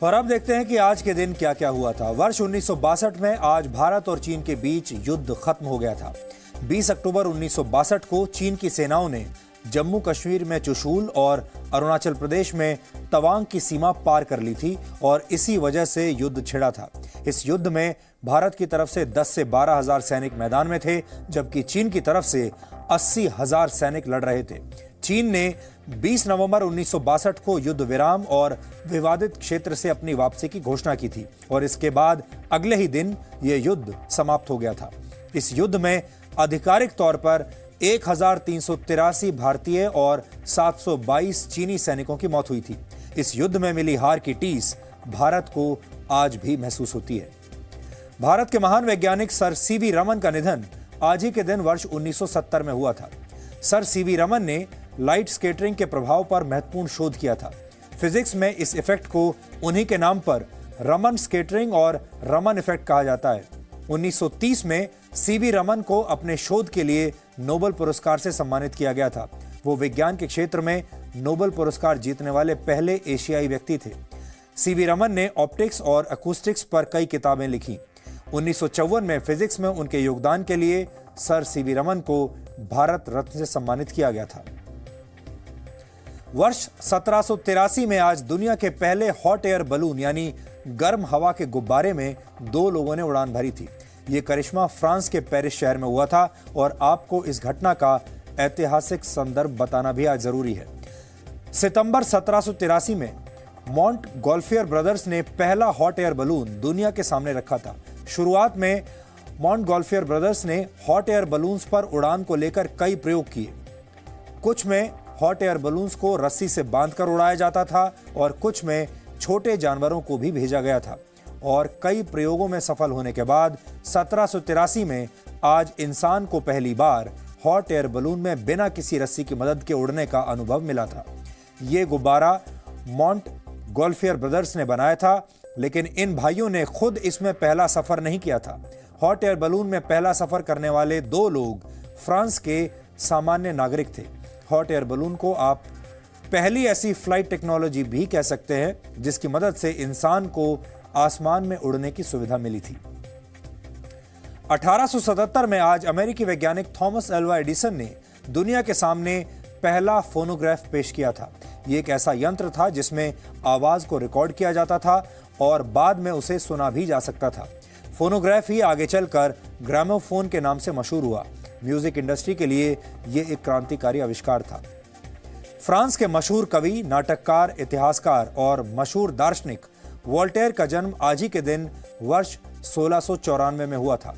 और अब देखते हैं कि आज के दिन क्या क्या हुआ था। वर्ष 1962 में आज भारत और चीन के बीच युद्ध खत्म हो गया था। 20 अक्टूबर 1962 को चीन की सेनाओं ने जम्मू कश्मीर में चुशूल और अरुणाचल प्रदेश में तवांग की सीमा पार कर ली थी और इसी वजह से युद्ध छिड़ा था। इस युद्ध में भारत की तरफ से 10 से 12 हजार सैनिक मैदान में थे, जबकि चीन की तरफ से 80,000 सैनिक लड़ रहे थे। चीन ने 20 नवंबर 1962 को युद्ध विराम और विवादित क्षेत्र से अपनी वापसी की घोषणा की थी और इसके बाद अगले ही दिन यह युद्ध समाप्त हो गया था। इस युद्ध में आधिकारिक तौर पर 1383 भारतीय और 722 चीनी सैनिकों की मौत हुई थी। इस युद्ध में मिली हार की टीस भारत को आज भी महसूस होती है। भारत के महान वैज्ञानिक सर सीवी रमन का निधन आज ही के दिन वर्ष 1970 में हुआ था। सर सीवी रमन ने लाइट स्कैटरिंग के प्रभाव पर महत्वपूर्ण शोध किया था। फिजिक्स में इस इफेक्ट को उन्हीं के नाम पर रमन स्कैटरिंग और रमन इफेक्ट कहा जाता है। 1930 में सीवी रमन को अपने शोध के लिए नोबेल पुरस्कार से सम्मानित किया गया था। वो विज्ञान के क्षेत्र में नोबेल पुरस्कार जीतने वाले पहले एशियाई व्यक्ति थे। सीवी रमन ने ऑप्टिक्स और अकूस्टिक्स पर कई किताबें लिखी। 1954 में फिजिक्स में उनके योगदान के लिए सर सीवी रमन को भारत रत्न से सम्मानित किया गया था। वर्ष 1783 में आज दुनिया के पहले हॉट एयर बलून यानी गर्म हवा के गुब्बारे में 2 लोगों ने उड़ान भरी थी। ये करिश्मा फ्रांस के पेरिस शहर में हुआ था और आपको इस घटना का ऐतिहासिक संदर्भ बताना भी आज जरूरी है। सितंबर 1783 में मॉन्ट गॉल्फियर ब्रदर्स ने पहला हॉट एयर बलून दुनिया के सामने रखा था। शुरुआत में मॉन्ट गॉल्फियर ब्रदर्स ने हॉट एयर बलून्स पर उड़ान को लेकर कई प्रयोग किए। कुछ में हॉट एयर बलून्स को रस्सी से बांधकर उड़ाया जाता था और कुछ में छोटे जानवरों को भी भेजा गया था और कई प्रयोगों में सफल होने के बाद 1783 में आज इंसान को पहली बार हॉट एयर बलून में बिना किसी रस्सी की मदद के उड़ने का अनुभव मिला था। ये गुब्बारा मॉन्ट गॉल्फियर ब्रदर्स ने बनाया था, लेकिन इन भाइयों ने खुद इसमें पहला सफर नहीं किया था। हॉट एयर बलून में पहला सफर करने वाले 2 लोग फ्रांस के सामान्य नागरिक थे। हॉट एयर बलून को आप पहली ऐसी फ्लाइट टेक्नोलॉजी भी कह सकते हैं जिसकी मदद से इंसान को आसमान में उड़ने की सुविधा मिली थी। 1877 में आज अमेरिकी वैज्ञानिक थॉमस एल्वा एडिसन ने दुनिया के सामने पहला फोनोग्राफ पेश किया था। यह एक ऐसा यंत्र था जिसमें आवाज को रिकॉर्ड किया जाता था और बाद में उसे सुना भी जा सकता था। फोनोग्राफ ही आगे चलकर ग्रामोफोन के नाम से मशहूर हुआ। म्यूजिक इंडस्ट्री के लिए यह एक क्रांतिकारी आविष्कार था। फ्रांस के मशहूर कवि, नाटककार, इतिहासकार और मशहूर दार्शनिक वोल्टेयर का जन्म आज ही के दिन वर्ष 1694 में हुआ था।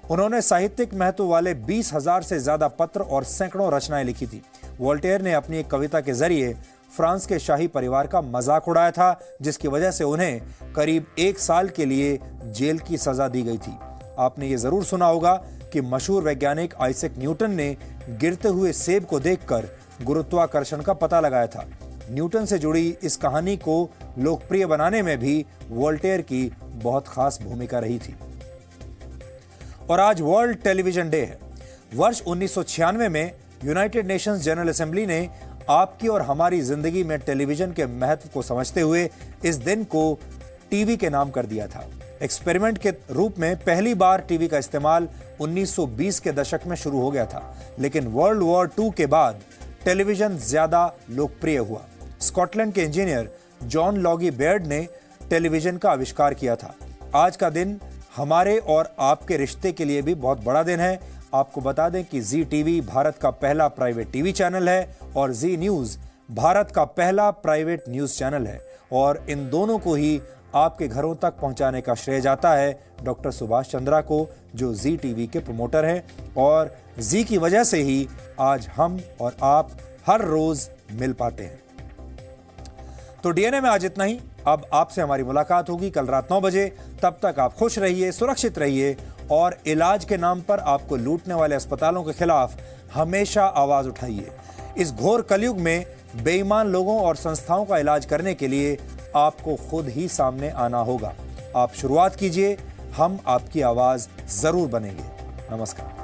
उन्होंने साहित्यिक महत्व वाले 20,000 से ज्यादा पत्र और सैकड़ों रचनाएं लिखी थी। वोल्टेयर ने अपनी एक कविता के जरिए फ्रांस के शाही परिवार का मजाक उड़ाया था, जिसकी वजह से उन्हें करीब 1 साल के लिए जेल की सजा दी गई थी। आपने ये जरूर सुना होगा कि मशहूर वैज्ञानिक आइजैक न्यूटन ने गिरते हुए सेब को देखकर गुरुत्वाकर्षण का पता लगाया था। न्यूटन से जुड़ी इस कहानी को लोकप्रिय बनाने में भी वोल्टेयर की बहुत खास भूमिका रही थी। और आज वर्ल्ड टेलीविजन डे है। वर्ष 1996 में यूनाइटेड नेशंस जनरल असेंबली ने आपकी और हमारी जिंदगी में टेलीविजन के महत्व को समझते हुए इस दिन को टीवी के नाम कर दिया था। एक्सपेरिमेंट के रूप में पहली बार टीवी का इस्तेमाल 1920 के दशक में शुरू हो गया था, लेकिन वर्ल्ड वॉर II के बाद टेलीविजन ज्यादा लोकप्रिय हुआ। स्कॉटलैंड के इंजीनियर जॉन लॉगी बेयर्ड ने टेलीविजन का आविष्कार किया था। आज का दिन हमारे और आपके रिश्ते के लिए भी बहुत बड़ा दिन है। आपको बता दें कि जी टीवी भारत का पहला प्राइवेट टीवी चैनल है और जी न्यूज भारत का पहला प्राइवेट न्यूज चैनल है और इन दोनों को ही आपके घरों तक पहुंचाने का श्रेय जाता है डॉक्टर सुभाष चंद्रा को, जो जी टीवी के प्रमोटर हैं और जी की वजह से ही आज हम और आप हर रोज मिल पाते हैं। तो डीएनए में आज इतना ही। अब आपसे हमारी मुलाकात होगी कल रात 9 बजे। तब तक आप खुश रहिए, सुरक्षित रहिए और इलाज के नाम पर आपको लूटने वाले अस्पतालों के खिलाफ हमेशा आवाज उठाइए। इस घोर कलयुग में बेईमान लोगों और संस्थाओं का इलाज करने के लिए आपको खुद ही सामने आना होगा। आप शुरुआत कीजिए, हम आपकी आवाज जरूर बनेंगे। नमस्कार।